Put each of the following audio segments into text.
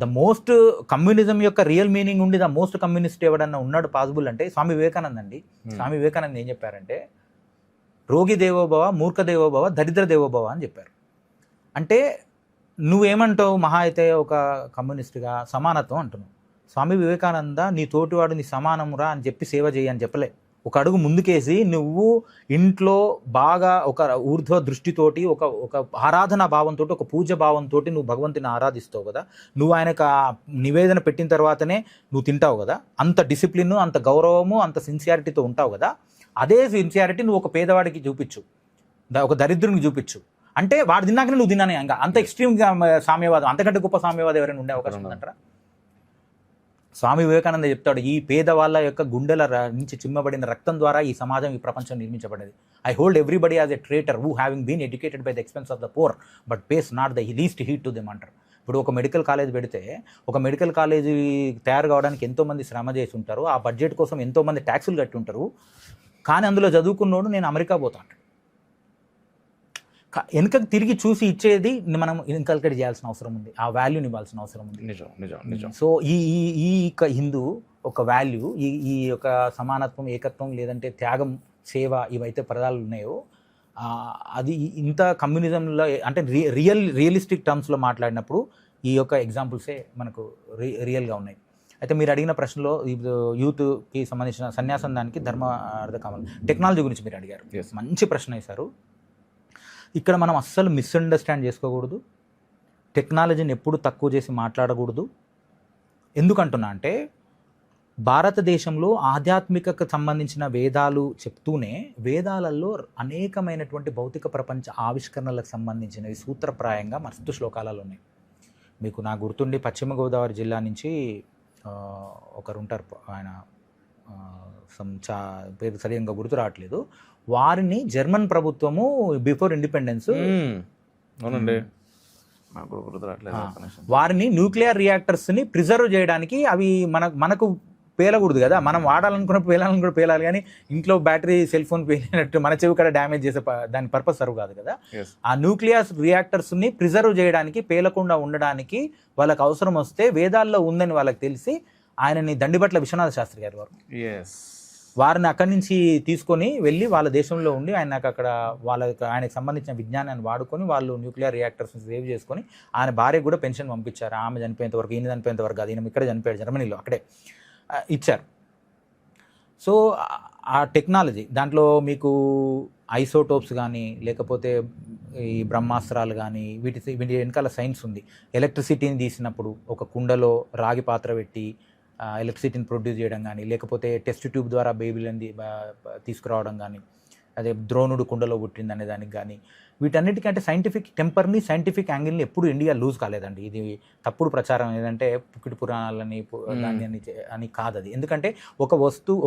The most communism యొక్క real meaning ఉండి the most communist ఎవడన్నా ఉన్నాడు పాసిబుల్ అంటే స్వామి వివేకానంద అండి. స్వామి వివేకానంద ఏం చెప్పారంటే రోగి దేవోభవ, మూర్ఖ దేవోభవ, దరిద్ర దేవోభవ అని చెప్పారు. అంటే నువ్వేమంటావు మహా అయితే ఒక కమ్యూనిస్ట్గా సమానత్వం అంటున్నావు. స్వామి వివేకానంద నీ తోటివాడు నీ సమానమురా అని చెప్పి సేవ చేయి అని చెప్పలే. ఒక అడుగు ముందుకేసి నువ్వు ఇంట్లో బాగా ఒక ఊర్ధ్వ దృష్టితోటి ఒక ఆరాధనా భావంతో ఒక పూజ భావంతో నువ్వు భగవంతుని ఆరాధిస్తావు కదా. నువ్వు ఆయనకు నివేదన పెట్టిన తర్వాతనే నువ్వు తింటావు కదా. అంత డిసిప్లిన్, అంత గౌరవము, అంత సిన్సియారిటీతో ఉంటావు కదా. అదే సిన్సియారిటీ నువ్వు ఒక పేదవాడికి చూపించు, ఒక దరిద్రునికి చూపించు. అంటే వాడు తిన్నాకనే నువ్వు తిన్నానే. ఇంకా అంత ఎక్స్ట్రీమ్గా సామ్యవాదం, అంతకంటే గొప్ప సామ్యవాదం ఎవరైనా ఉండే అవకాశం ఉందంటారా? స్వామి వివేకానంద చెప్తాడు, ఈ పేదవాళ్ళ యొక్క గుండెల నుంచి చిమ్మబడిన రక్తం ద్వారా ఈ సమాజం, ఈ ప్రపంచం నిర్మించబడింది. I hold everybody as a traitor who having been educated by the expense of the poor but pays not the least heed to them అంటారు. ఇప్పుడు ఒక మెడికల్ కాలేజ్ పెడితే ఒక మెడికల్ కాలేజీ తయారు కావడానికి ఎంతోమంది శ్రమ చేసి ఉంటారు. ఆ బడ్జెట్ కోసం ఎంతోమంది ట్యాక్సులు కట్టి ఉంటారు. కానీ అందులో చదువుకున్నోడు నేను అమెరికా పోతా అంటాడు. వెనుకకు తిరిగి చూసి ఇచ్చేది మనం ఇన్కల్కేట్ చేయాల్సిన అవసరం ఉంది. ఆ వాల్యూని ఇవ్వాల్సిన అవసరం ఉంది. నిజం. సో ఈ హిందూ ఒక వాల్యూ, ఈ యొక్క సమానత్వం, ఏకత్వం, లేదంటే త్యాగం, సేవ, ఇవైతే పదాలు ఉన్నాయో అది ఇంత కమ్యూనిజంలో అంటే రియలిస్టిక్ టర్మ్స్లో మాట్లాడినప్పుడు ఈ యొక్క ఎగ్జాంపుల్సే మనకు రియల్గా ఉన్నాయి. అయితే మీరు అడిగిన ప్రశ్నలో యూత్కి సంబంధించిన సన్యాసం దానికి ధర్మ అర్థ కావాలి టెక్నాలజీ గురించి మీరు అడిగారు. మంచి ప్రశ్న వేశారు. ఇక్కడ మనం అస్సలు మిస్అండర్స్టాండ్ చేసుకోకూడదు. టెక్నాలజీని ఎప్పుడు తక్కువ చేసి మాట్లాడకూడదు. ఎందుకంటున్నా అంటే భారతదేశంలో ఆధ్యాత్మికకు సంబంధించిన వేదాలు చెప్తూనే వేదాలలో అనేకమైనటువంటి భౌతిక ప్రపంచ ఆవిష్కరణలకు సంబంధించినవి సూత్రప్రాయంగా మస్తు శ్లోకాలలో ఉన్నాయి. మీకు నా గుర్తుండి పశ్చిమ గోదావరి జిల్లా నుంచి ఒకరు ఉంటారు, ఆయన పేరు సరిగ్గా గుర్తు రావట్లేదు. వారిని జర్మన్ ప్రభుత్వము బిఫోర్ ఇండిపెండెన్స్ వారిని న్యూక్లియర్ రియాక్టర్స్ని ప్రిజర్వ్ చేయడానికి, అవి మనకు పేలకూడదు కదా, మనం వాడాలనుకున్న పేలాలని పేలాలి, కానీ ఇంట్లో బ్యాటరీ సెల్ ఫోన్ పేలినట్టు మన చెవి కూడా డ్యామేజ్ చేసే దాని పర్పస్ సర్వ్ కాదు కదా. ఆ న్యూక్లియర్ రియాక్టర్స్ని ప్రిజర్వ్ చేయడానికి, పేలకుండా ఉండడానికి వాళ్ళకి అవసరం వస్తే వేదాల్లో ఉందని వాళ్ళకి తెలిసి ఆయనని దండిబట్ల విశ్వనాథ శాస్త్రి గారు వారిని అక్కడి నుంచి తీసుకొని వెళ్ళి వాళ్ళ దేశంలో ఉండి అక్కడ ఆయనకు సంబంధించిన విజ్ఞానాన్ని వాడుకొని వాళ్ళు న్యూక్లియర్ రియాక్టర్స్ని సేవ్ చేసుకొని ఆయన భార్యకు కూడా పెన్షన్ పంపించారు. ఆమె చనిపోయేంత వరకు, ఈయన చనిపోయేంత వరకు, అది ఈయన ఇక్కడ చనిపోయాడు జర్మనీలో, అక్కడే ఇచ్చారు. సో ఆ టెక్నాలజీ దాంట్లో మీకు ఐసోటోప్స్ కానీ లేకపోతే ఈ బ్రహ్మాస్త్రాలు కానీ వీటి వెనకాల సైన్స్ ఉంది. ఎలక్ట్రిసిటీని తీసినప్పుడు ఒక కుండలో రాగి పాత్ర పెట్టి ఎలక్ట్రిసిటీని ప్రొడ్యూస్ చేయడం కానీ, లేకపోతే టెస్ట్ ట్యూబ్ ద్వారా బేబీలని తీసుకురావడం కానీ, అదే ద్రోణుడు కుండలో పుట్టింది అనే దానికి కానీ, వీటన్నిటికంటే సైంటిఫిక్ టెంపర్ని, సైంటిఫిక్ యాంగిల్ని ఎప్పుడు ఇండియా లూజ్ కాలేదండి. ఇది తప్పుడు ప్రచారం ఏదంటే పుక్కిటి పురాణాలని దాన్ని అని కాదు అది. ఎందుకంటే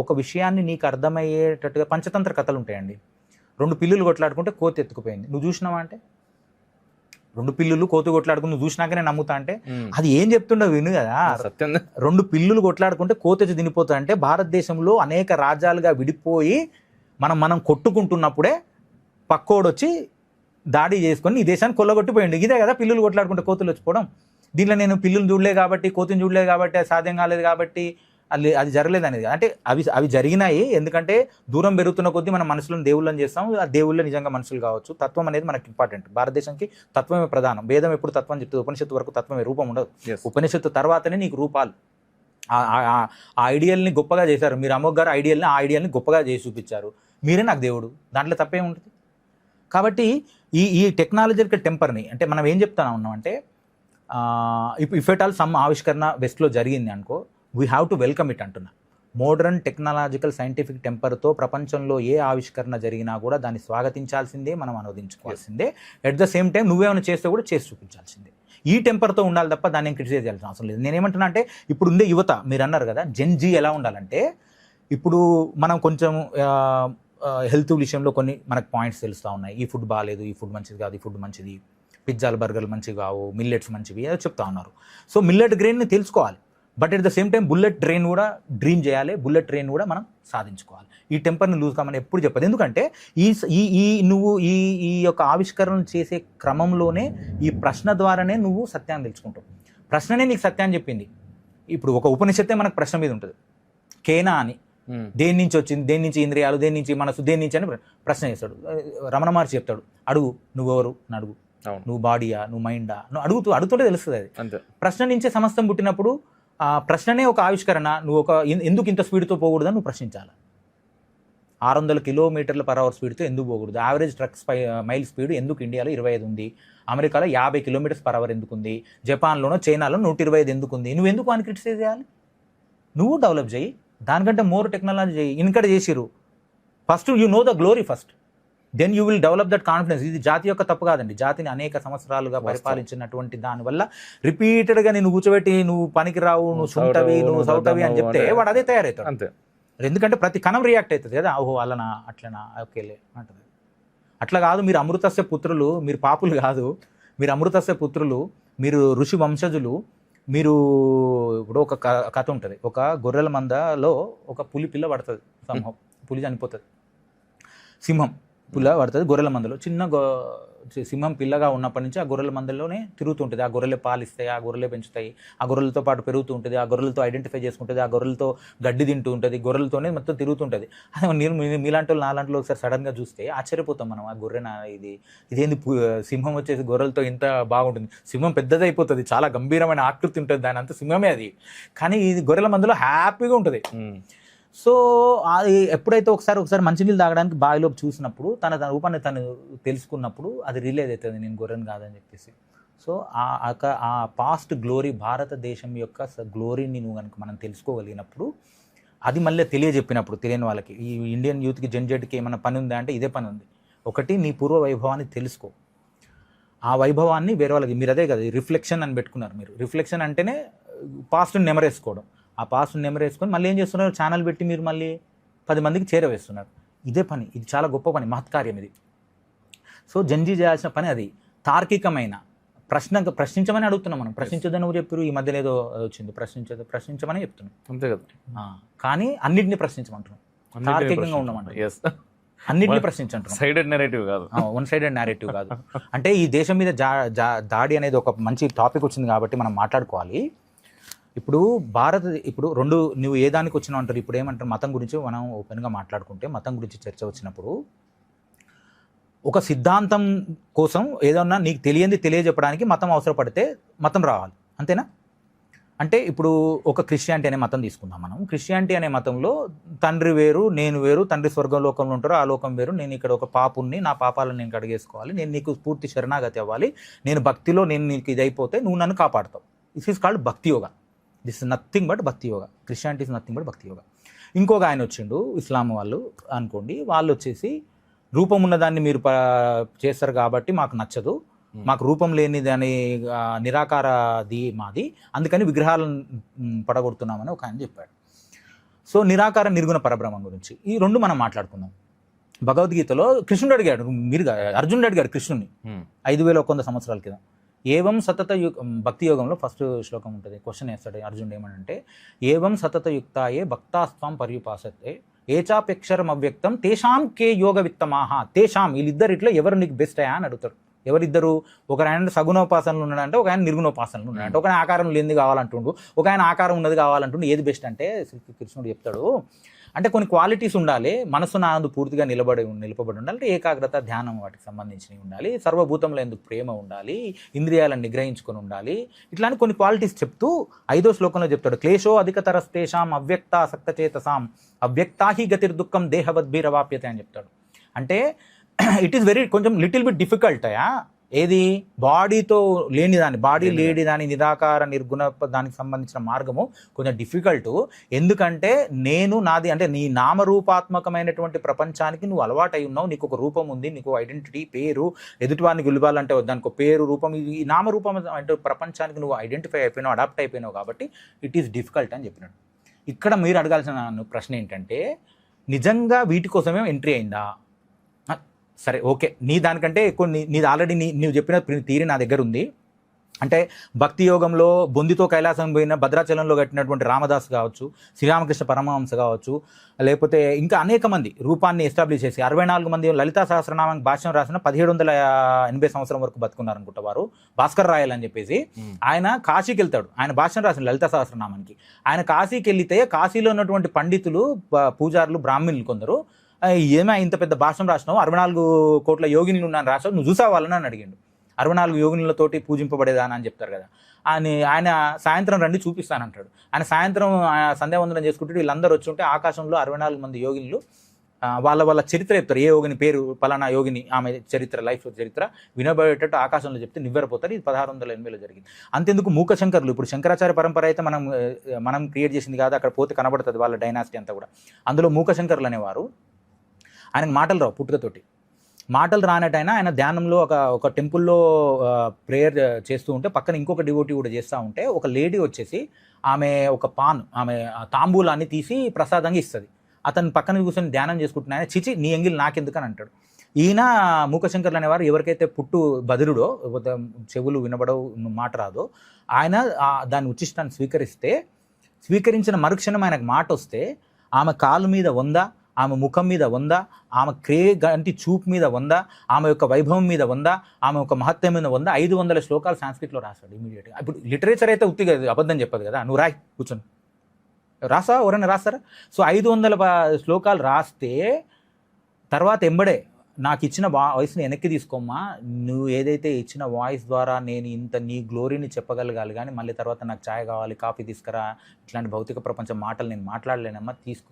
ఒక విషయాన్ని నీకు అర్థమయ్యేటట్టుగా పంచతంత్ర కథలు ఉంటాయండి. 2 పిల్లులు కొట్లాడుకుంటే కోతి ఎత్తుకుపోయింది, నువ్వు చూసినావా అంటే 2 పిల్లులు కోతి కొట్లాడుకుని నువ్వు చూసినాకనే నమ్ముతా అంటే అది ఏం చెప్తుండవు విను కదా. 2 పిల్లులు కొట్లాడుకుంటే కోతి తినిపోతా అంటే భారతదేశంలో అనేక రాజ్యాలుగా విడిపోయి మనం కొట్టుకుంటున్నప్పుడే పక్కోడు వచ్చి దాడి చేసుకొని ఈ దేశాన్ని కొల్లగొట్టిపోయింది. ఇదే కదా పిల్లులు కొట్లాడుకుంటే కోతులు వచ్చిపోవడం. దీంట్లో నేను పిల్లులు చూడలే కాబట్టి, కోతిని చూడలేదు కాబట్టి, అది సాధ్యం కాలేదు కాబట్టి అది జరగలేదు అనేది. అంటే అవి జరిగినాయి. ఎందుకంటే దూరం పెరుగుతున్న కొద్దీ మన మనుషులను దేవుళ్ళని చేస్తాం. ఆ దేవుళ్ళే నిజంగా మనుషులు కావచ్చు. తత్వం అనేది మనకి ఇంపార్టెంట్. భారతదేశానికి తత్వమే ప్రధానం. వేదం ఎప్పుడు తత్వం చెప్తుంది, ఉపనిషత్తు వరకు తత్వమే, రూపం ఉండదు. ఉపనిషత్తు తర్వాతనే నీకు రూపాలు. ఆ ఐడియల్ని గొప్పగా చేశారు మీరు. అమోఘ్ గారు ఆ ఐడియల్ని గొప్పగా చేసి చూపించారు. మీరే నాకు దేవుడు, దాంట్లో తప్పే ఉంటుంది. కాబట్టి ఈ టెక్నాలజికల్ టెంపర్ని అంటే మనం ఏం చెప్తా ఉన్నాం అంటే ఇఫ్ ఎట్ ఆల్ సమ్ ఆవిష్కరణ వెస్ట్లో జరిగింది అనుకో, we have to welcome it అంటున్నా. మోడర్న్ టెక్నాలజికల్ సైంటిఫిక్ టెంపర్తో ప్రపంచంలో ఏ ఆవిష్కరణ జరిగినా కూడా దాన్ని స్వాగతించాల్సిందే, మనం అనువదించుకోవాల్సిందే. ఎట్ ద సేమ్ టైం నువ్వేమైనా చేస్తే కూడా చేసి చూపించాల్సిందే. ఈ టెంపర్తో ఉండాలి తప్ప దాన్ని క్రిటిసైజ్ చేయాల్సిన అవసరం లేదు. నేనేమంటున్నా అంటే ఇప్పుడు ఉండే యువత, మీరు అన్నారు కదా జెన్ జీ ఎలా ఉండాలంటే, ఇప్పుడు మనం కొంచెం హెల్త్ విషయంలో కొన్ని మనకు పాయింట్స్ తెలుస్తూ ఉన్నాయి. ఈ ఫుడ్ బాగాలేదు, ఈ ఫుడ్ మంచిది కాదు, ఈ ఫుడ్ మంచిది, పిజ్జాలు బర్గర్లు మంచివి కావు, మిల్లెట్స్ మంచివి ఏదో చెప్తా ఉన్నారు. సో మిల్లెట్ గ్రెయిన్ని తెలుసుకోవాలి. But at the same time bullet train కూడా డ్రీమ్ చేయాలి, బుల్లెట్ ట్రైన్ కూడా మనం సాధించుకోవాలి. ఈ టెంపర్ని లూజ్ కామని ఎప్పుడు చెప్పదు. ఎందుకంటే నువ్వు ఈ యొక్క ఆవిష్కరణలు చేసే క్రమంలోనే ఈ ప్రశ్న ద్వారానే నువ్వు సత్యాన్ని తెలుసుకుంటావు. ప్రశ్ననే నీకు సత్యాన్ని చెప్పింది. ఇప్పుడు ఒక ఉపనిషత్తే మనకు ప్రశ్న మీద ఉంటుంది, కేనా అని, దేని నుంచి వచ్చింది, దేని నుంచి ఇంద్రియాలు, దేని నుంచి మనసు, దేని నుంచి అని ప్రశ్న చేస్తాడు. రమణ మహర్షి చెప్తాడు, అడుగు నువ్వెవరు అని అడుగు, నువ్వు బాడీయా, నువ్వు మైండా, నువ్వు అడుగుతుంటే తెలుస్తుంది అది. ప్రశ్న నుంచే సమస్తం పుట్టినప్పుడు ఆ ప్రశ్ననే ఒక ఆవిష్కరణ. నువ్వు ఎందుకు ఇంత స్పీడ్తో పోకూడదని నువ్వు ప్రశ్నించాలి. 600 km/h స్పీడ్తో ఎందుకు పోకూడదు? యావరేజ్ ట్రక్స్ మైల్ స్పీడ్ ఎందుకు ఇండియాలో 25 ఉంది, అమెరికాలో 50 km/h ఎందుకు ఉంది, జపాన్లోనో చైనాలో 125 ఎందుకు ఉంది? నువ్వు ఎందుకు అని క్రిటిసైజ్ చేయాలి? నువ్వు డెవలప్ చేయి, దానికంటే మోర్ టెక్నాలజీ చేయి. ఇన్కడ చేసిరు, first you know the glory first, then you will develop that confidence. ఇది జాతి యొక్క తప్పు కాదండి. జాతిని అనేక సంవత్సరాలుగా పరిపాలించినటువంటి దానివల్ల రిపీటెడ్గా నేను కూర్చోబెట్టి నువ్వు పనికిరావు, నువ్వు సుంటవి, నువ్వు సౌటవి అని చెప్తే వాడు అదే తయారవుతాడు. అంతే. ఎందుకంటే ప్రతి కణం రియాక్ట్ అవుతుంది కదా, ఓహో అలనా అట్లనా ఓకేలే అంటుంది. అట్లా కాదు, మీరు అమృతస్య పుత్రులు, మీరు పాపులు కాదు, మీరు అమృతస్య పుత్రులు, మీరు ఋషి వంశజులు. మీరు ఇప్పుడు ఒక కథ ఉంటుంది, ఒక గొర్రెల మందలో ఒక పులి పిల్ల పడుతుంది, సింహం పులి చనిపోతుంది, సింహం పుల్ల పడుతుంది గొర్రెల మందలో. చిన్న సింహం పిల్లగా ఉన్నప్పటి నుంచి ఆ గొర్రెల మందలోనే తిరుగుతుంటుంది. ఆ గొర్రెలే పాలిస్తాయి, ఆ గొర్రెలే పెంచుతాయి, ఆ గొర్రెలతో పాటు పెరుగుతూ ఉంటుంది, ఆ గొర్రెలతో ఐడెంటిఫై చేసుకుంటుంది, ఆ గొర్రెలతో గడ్డి తింటూ ఉంటుంది, గొర్రెలతోనే మొత్తం తిరుగుతుంటుంది. అదే మీలాంటి వాళ్ళు నాలాంటి వాళ్ళు ఒకసారి సడన్గా చూస్తే ఆశ్చర్యపోతాం మనం, ఆ గొర్రెన ఇదేంది సింహం వచ్చేసి గొర్రెలతో ఇంత బాగుంటుంది. సింహం పెద్దదైపోతుంది, చాలా గంభీరమైన ఆకృతి ఉంటుంది, దాని అంత సింహమే అది. కానీ ఇది గొర్రెల మందలో హ్యాపీగా ఉంటుంది. సో అది ఎప్పుడైతే ఒకసారి మంచినీళ్ళు తాగడానికి బావిలోకి చూసినప్పుడు తన రూపాన్ని తను తెలుసుకున్నప్పుడు అది రిలీజ్ అవుతుంది, నేను గొర్రెను కాదని చెప్పేసి. సో ఆ పాస్ట్ గ్లోరీ, భారతదేశం యొక్క గ్లోరీని నువ్వు కనుక మనం తెలుసుకోగలిగినప్పుడు, అది మళ్ళీ తెలియజెప్పినప్పుడు తెలియని వాళ్ళకి, ఈ ఇండియన్ యూత్కి జెన్జెడ్కి ఏమైనా పని ఉందా అంటే ఇదే పని ఉంది. ఒకటి, నీ పూర్వ వైభవాన్ని తెలుసుకో, ఆ వైభవాన్ని వేరే వాళ్ళకి, మీరు అదే కదా రిఫ్లెక్షన్ అని పెట్టుకున్నారు మీరు. రిఫ్లెక్షన్ అంటేనే పాస్ట్ని నెమరేసుకోవడం. ఆ పాస్ట్ని నెమరేసుకొని మళ్ళీ ఏం చేస్తున్నారు, ఛానల్ పెట్టి మీరు మళ్ళీ 10 మందికి చేరవేస్తున్నారు. ఇదే పని, ఇది చాలా గొప్ప పని, మహత్కార్యం ఇది. సో జంజీ చేయాల్సిన పని అది. తార్కికమైన ప్రశ్నించమని అడుగుతున్నాం మనం. ప్రశ్నించొద్దని ఎవరు చెప్పారు? ఈ మధ్యలో ఏదో వచ్చింది, ప్రశ్నించమని చెప్తున్నాం, అంతే కదా. కానీ అన్నింటినీ ప్రశ్నించమంటున్నాం, తార్కికంగా ఉండమంటాం, అన్నింటినీ ప్రశ్నించంటున్నాం. సైడెడ్ నేరేటివ్ కాదు, వన్ సైడెడ్ నేరేటివ్ కాదు. అంటే ఈ దేశం మీద దాడి అనేది ఒక మంచి టాపిక్ వచ్చింది కాబట్టి మనం మాట్లాడుకోవాలి. ఇప్పుడు ఇప్పుడు నువ్వు ఏ దానికి వచ్చినావు అంటారు, ఇప్పుడు ఏమంటారు, మతం గురించి మనం ఓపెన్గా మాట్లాడుకుంటే, మతం గురించి చర్చ వచ్చినప్పుడు ఒక సిద్ధాంతం కోసం ఏదన్నా నీకు తెలియజెప్పడానికి మతం అవసరపడితే మతం రావాలి, అంతేనా? అంటే ఇప్పుడు ఒక క్రిస్టియానిటీ అనే మతం తీసుకుందాం మనం. క్రిస్టియానిటీ అనే మతంలో తండ్రి వేరు, నేను వేరు, తండ్రి స్వర్గ లోకంలో ఉంటారు, ఆ లోకం వేరు, నేను ఇక్కడ ఒక పాపుణ్ణి, నా పాపాలను నేను కడిగేసుకోవాలి, నేను నీకు పూర్తి శరణాగతి అవ్వాలి, నేను భక్తిలో నేను నీకు ఇది అయిపోతే నువ్వు నన్ను కాపాడుతావు. This is called bhakti yoga. This is nothing but bhakti yoga. Christianity is nothing but bhakti yoga. ఇంకొక ఆయన వచ్చిండు, ఇస్లాం వాళ్ళు అనుకోండి, వాళ్ళు వచ్చేసి రూపం ఉన్నదాన్ని మీరు చేస్తారు కాబట్టి మాకు నచ్చదు, మాకు రూపం లేని దాని నిరాకారది మాది, అందుకని విగ్రహాలను పడగొడుతున్నామని ఒక ఆయన చెప్పాడు. సో నిరాకార నిర్గుణ పరబ్రహ్మం గురించి ఈ రెండు మనం మాట్లాడుకుందాం. భగవద్గీతలో కృష్ణుడు అడిగాడు, అర్జునుడు అడిగాడు కృష్ణుని 5100 సంవత్సరాల క్రితం. ఏవం సతత భక్తి యోగంలో ఫస్ట్ శ్లోకం ఉంటుంది, క్వశ్చన్ వేస్తాడు అర్జునుడు ఏమనంటే, ఏవం సతతయుక్తాయే భక్తాస్త్వం పర్యుపాసతే ఏచాప్యక్షరం అవ్యక్తం తేషాం కే యోగ విత్తమాహ. తేషాం, వీళ్ళిద్దరిట్లో ఎవరు నీకు బెస్ట్ అయ్యా అని అడుగుతాడు. ఎవరిద్దరు? ఒక ఆయన సగుణోపాసనలు ఉన్నాడంటే, ఒక ఆయన నిర్గుణోపాసనలు ఉన్నాడంటే, ఒక ఆయన ఆకారం లేనిది కావాలంటుండు, ఒక ఆయన ఆకారం ఉన్నది కావాలంటుండు. ఏది బెస్ట్ అంటే శ్రీకృష్ణుడు చెప్తాడు, అంటే కొన్ని క్వాలిటీస్ ఉండాలి. మనసు నాందు పూర్తిగా నిలబడి ఉండాలి, అంటే ఏకాగ్రత, ధ్యానం వాటికి సంబంధించినవి ఉండాలి, సర్వభూతంలో ఎందుకు ప్రేమ ఉండాలి, ఇంద్రియాలను నిగ్రహించుకొని ఉండాలి, ఇట్లాంటి కొన్ని క్వాలిటీస్ చెప్తూ 5వ శ్లోకంలో చెప్తాడు, క్లేశో అధికతరస్తేషాం అవ్యక్త సక్తచేతసాం అవ్యక్తాహి గతిర్దుఃఖం దేహవద్భిరవాప్యతే అని చెప్తాడు. అంటే ఇట్ ఈస్ కొంచెం లిటిల్ బిట్ డిఫికల్ట్ ఏది, బాడీతో లేనిదాన్ని, బాడీ లేనిదాని నిరాకార నిర్గుణ దానికి సంబంధించిన మార్గము కొంచెం డిఫికల్ట్. ఎందుకంటే నేను నాది అంటే నీ నామరూపాత్మకమైనటువంటి ప్రపంచానికి నువ్వు అలవాటై ఉన్నావు, నీకు ఒక రూపం ఉంది, నీకు ఐడెంటిటీ, పేరు, ఎదుటివారిని గెలవాలంటే దానికి ఒక పేరు, రూపం, ఈ నామరూపం అంటే ప్రపంచానికి నువ్వు ఐడెంటిఫై అయిపోయినావు, అడాప్ట్ అయిపోయినావు, కాబట్టి ఇట్ ఈస్ డిఫికల్ట్ అని చెప్పినాడు. ఇక్కడ మీరు అడగాల్సిన ప్రశ్న ఏంటంటే, నిజంగా వీటి కోసమే ఎంట్రీ అయిందా? సరే ఓకే, నీ దానికంటే ఎక్కువ నీది ఆల్రెడీ నీవు చెప్పిన థియరీ నా దగ్గర ఉంది, అంటే భక్తి యోగంలో బొందితో కైలాసం పోయిన భద్రాచలంలో కట్టినటువంటి రామదాస్ కావచ్చు, శ్రీరామకృష్ణ పరమహంస కావచ్చు, లేకపోతే ఇంకా అనేక మంది రూపాన్ని ఎస్టాబ్లిష్ చేసి 64 మంది లలితా సహస్రనామానికి భాష్యం రాసిన 1780 సంవత్సరం వరకు బతుకున్నారు అనుకుంటా వారు, భాస్కర్ రాయల్ అని చెప్పేసి. ఆయన కాశీకి వెళ్తాడు, ఆయన భాష్యం రాసిన లలితా సహస్రనామానికి. ఆయన కాశీకి వెళ్తే కాశీలో ఉన్నటువంటి పండితులు, పూజారులు, బ్రాహ్మణులు కొందరు, ఏమో ఇంత పెద్ద భాష్యం రాసినావు, 64 కోట్ల యోగినులు ఉన్నాను రాసావు, నువ్వు చూసావు వాళ్ళని అని అడిగాడు. 64 యోగినులతోటి పూజింపబడేదాని అని చెప్తారు కదా. ఆయన సాయంత్రం రండి చూపిస్తానంటాడు. ఆయన సాయంత్రం సంధ్యావందనం చేసుకుంటే వీళ్ళందరూ వచ్చి ఉంటే ఆకాశంలో 64 మంది యోగినులు వాళ్ళ చరిత్ర చెప్తారు. ఏ యోగిని పేరు, పలానా యోగిని, ఆమె చరిత్ర, లైఫ్ చరిత్ర వినబడేటట్టు ఆకాశంలో చెప్తే నివ్వెరపోతారు. ఇది 1680లో జరిగింది. అంతెందుకు మూకశంకర్లు, ఇప్పుడు శంకరాచార్య పరంపర అయితే మనం క్రియేట్ చేసింది కాదు, అక్కడ పోతే కనబడుతుంది వాళ్ళ డైనాసిటీ అంతా కూడా. అందులో మూకశంకర్లు అనేవారు, ఆయనకు మాటలు రావు, పుట్టుకతోటి మాటలు రానట్టయినా ఆయన ధ్యానంలో ఒక టెంపుల్లో ప్రేయర్ చేస్తూ ఉంటే పక్కన ఇంకొక డివోటీ కూడా చేస్తూ ఉంటే ఒక లేడీ వచ్చేసి ఆమె ఒక ఆమె తాంబూలాన్ని తీసి ప్రసాదంగా ఇస్తుంది. అతను పక్కన కూర్చొని ధ్యానం చేసుకుంటున్నాయని, చిచి నీ ఎంగిల్ నాకెందుకు అని అంటాడు. ఈయన మూకశంకర్లు అనేవారు ఎవరికైతే పుట్టు బదిరుడో, చెవులు వినబడవు, మాట రాదో, ఆయన దాని ఉచ్చిష్టాన్ని స్వీకరించిన మరుక్షణం ఆయనకు మాట వస్తే ఆమె కాలు మీద 100, ఆమె ముఖం మీద 100, ఆమె గంటి చూపు మీద 100, ఆమె యొక్క వైభవం మీద 100, ఆమె యొక్క మహత్యం మీద 100, 500 శ్లోకాలు సాంస్క్రిట్లో రాశాడు ఇమీడియట్గా. ఇప్పుడు లిటరేచర్ అయితే ఉత్తిగా అబద్ధం చెప్పదు కదా, నువ్వు రాయి కూర్చొని రాసా, ఎవరైనా రాస్తారా? సో 500 శ్లోకాలు రాస్తే తర్వాత ఎంబడే నాకు ఇచ్చిన వాయిస్ని వెనక్కి తీసుకోమ్మా, నువ్వు ఏదైతే ఇచ్చిన వాయిస్ ద్వారా నేను ఇంత నీ గ్లోరీని చెప్పగలగాలి, కానీ మళ్ళీ తర్వాత నాకు ఛాయ్ కావాలి, కాఫీ తీసుకురా, ఇట్లాంటి భౌతిక ప్రపంచం మాటలు నేను మాట్లాడలేనమ్మా, తీసుకో.